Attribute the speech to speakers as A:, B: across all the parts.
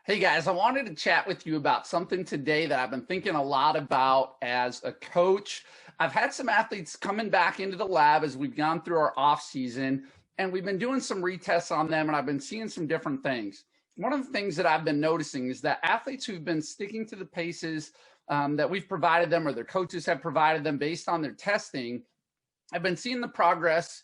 A: Hey guys, I wanted to chat with you about something today that I've been thinking a lot about as a coach. I've had some athletes coming back into the lab as we've gone through our off season, and we've been doing some retests on them, and I've been seeing some different things. One of the things that I've been noticing is that athletes who've been sticking to the paces that we've provided them or their coaches have provided them based on their testing, I've been seeing the progress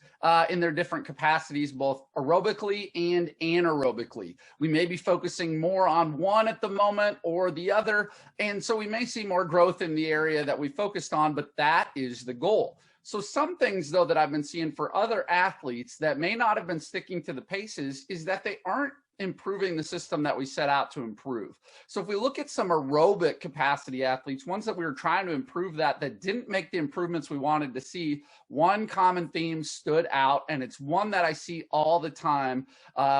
A: in their different capacities, both aerobically and anaerobically. We may be focusing more on one at the moment or the other, and so we may see more growth in the area that we focused on, but that is the goal. So some things, though, that I've been seeing for other athletes that may not have been sticking to the paces is that they aren't improving the system that we set out to improve. So if we look at some aerobic capacity athletes, ones that we were trying to improve that didn't make the improvements we wanted to see, one common theme stood out, and it's one that I see all the time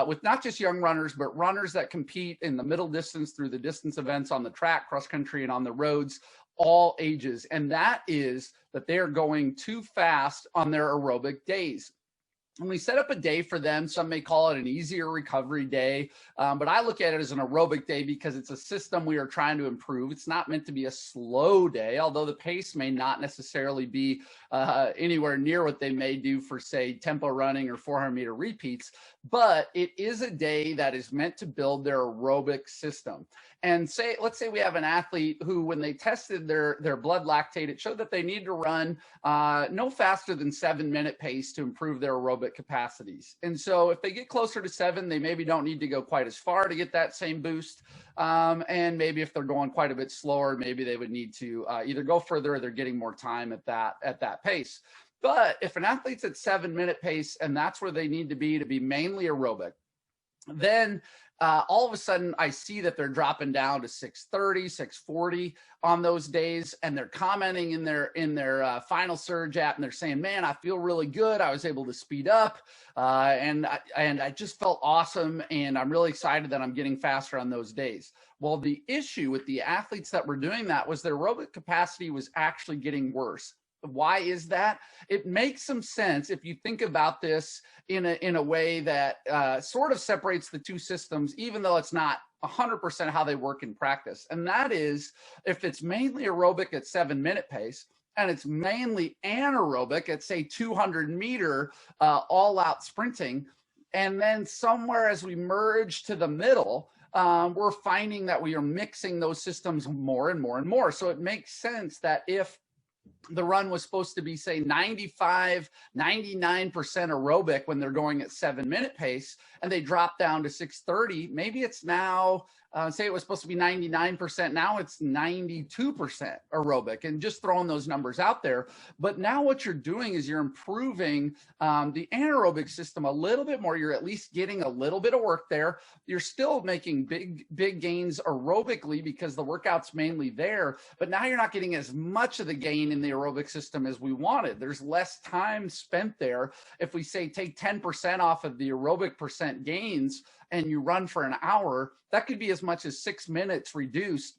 A: with not just young runners, but runners that compete in the middle distance through the distance events on the track, cross country, and on the roads, all ages. And that is that they are going too fast on their aerobic days. And we set up a day for them. Some may call it an easier recovery day, but I look at it as an aerobic day because it's a system we are trying to improve. It's not meant to be a slow day, although the pace may not necessarily be anywhere near what they may do for, say, tempo running or 400-meter repeats, but it is a day that is meant to build their aerobic system. And let's say we have an athlete who, when they tested their blood lactate, it showed that they need to run no faster than 7-minute pace to improve their aerobic capacities. And so if they get closer to 7, they maybe don't need to go quite as far to get that same boost. And maybe if they're going quite a bit slower, maybe they would need to either go further or they're getting more time at that pace. But if an athlete's at 7-minute pace and that's where they need to be mainly aerobic, then all of a sudden I see that they're dropping down to 6:30, 6:40 on those days, and they're commenting in their final surge app, and they're saying, "Man, I feel really good. I was able to speed up, and I just felt awesome, and I'm really excited that I'm getting faster on those days." Well, the issue with the athletes that were doing that was their aerobic capacity was actually getting worse. Why is that? It makes some sense if you think about this in a way that sort of separates the two systems, even though it's not 100% how they work in practice. And that is, if it's mainly aerobic at 7-minute pace, and it's mainly anaerobic at, say, 200-meter all-out sprinting, and then somewhere as we merge to the middle, we're finding that we are mixing those systems more and more and more. So it makes sense that if the run was supposed to be, say, 95, 99% aerobic when they're going at 7-minute pace, and they drop down to 6:30, maybe it's now, say it was supposed to be 99%, now it's 92% aerobic, and just throwing those numbers out there. But now what you're doing is you're improving the anaerobic system a little bit more. You're at least getting a little bit of work there. You're still making big gains aerobically because the workout's mainly there, but now you're not getting as much of the gain in the aerobic system as we wanted. There's less time spent there. If we say take 10% off of the aerobic percent gains and you run for an hour, that could be as much as 6 minutes reduced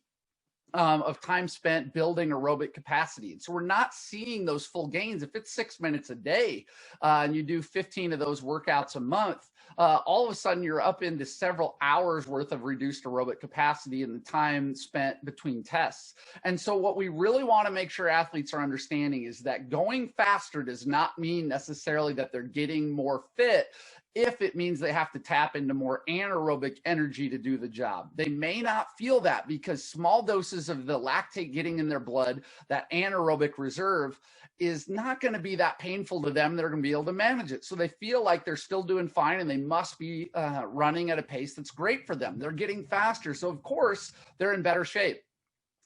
A: of time spent building aerobic capacity. So we're not seeing those full gains. If it's 6 minutes a day and you do 15 of those workouts a month, all of a sudden you're up into several hours worth of reduced aerobic capacity in the time spent between tests. And so what we really want to make sure athletes are understanding is that going faster does not mean necessarily that they're getting more fit, if it means they have to tap into more anaerobic energy to do the job. They may not feel that because small doses of the lactate getting in their blood, that anaerobic reserve, is not going to be that painful to them. They're going to be able to manage it. So they feel like they're still doing fine and they must be running at a pace that's great for them. They're getting faster. So of course, they're in better shape.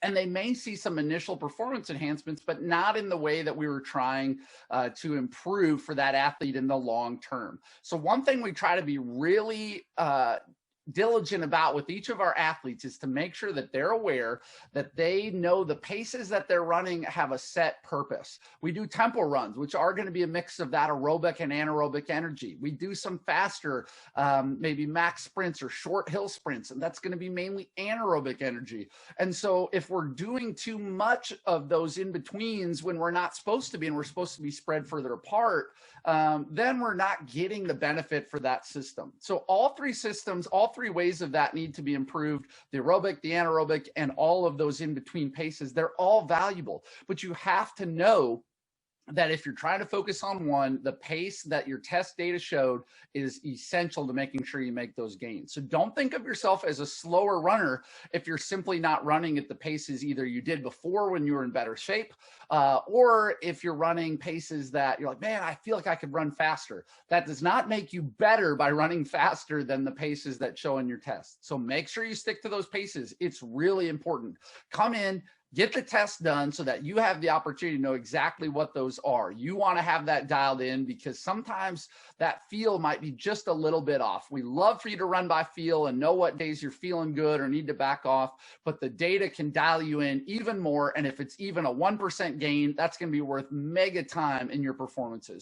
A: And they may see some initial performance enhancements, but not in the way that we were trying to improve for that athlete in the long term. So one thing we try to be really diligent about with each of our athletes is to make sure that they're aware that they know the paces that they're running have a set purpose. We do tempo runs, which are going to be a mix of that aerobic and anaerobic energy. We do some faster, maybe max sprints or short hill sprints, and that's going to be mainly anaerobic energy. And so if we're doing too much of those in-betweens when we're not supposed to be, and we're supposed to be spread further apart, then we're not getting the benefit for that system. So all three systems, all three ways of that need to be improved: the aerobic, the anaerobic, and all of those in between paces. They're all valuable, but you have to know that if you're trying to focus on one, the pace that your test data showed is essential to making sure you make those gains. So don't think of yourself as a slower runner if you're simply not running at the paces either you did before when you were in better shape, or if you're running paces that you're like, man, I feel like I could run faster. That does not make you better by running faster than the paces that show in your test. So make sure you stick to those paces. It's really important. Come in, get the test done so that you have the opportunity to know exactly what those are. You want to have that dialed in because sometimes that feel might be just a little bit off. We love for you to run by feel and know what days you're feeling good or need to back off, but the data can dial you in even more. And if it's even a 1% gain, that's going to be worth mega time in your performances.